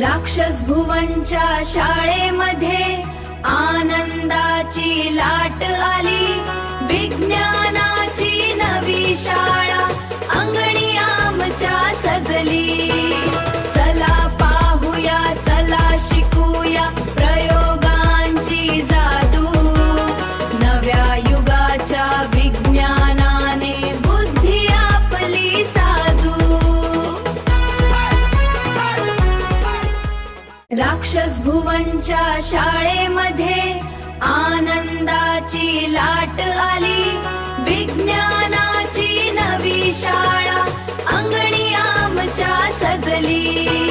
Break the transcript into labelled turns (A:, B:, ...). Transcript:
A: राक्षस भुवनच्या शाळेमध्ये आनंदाची लाट आली, विज्ञानाची नवी शाळा अंगणी आमच्या सजली। चला पाहूया, चला शिकूया प्रयोगांची जादू, नव्या युगाच्या विज्ञानाने बुद्धी आपली साजू। राक्षस भुवनच्या शाळेमध्ये आनंदाची लाट आली, विज्ञानाची नवी शाळा अंगणी आमच्या सजली।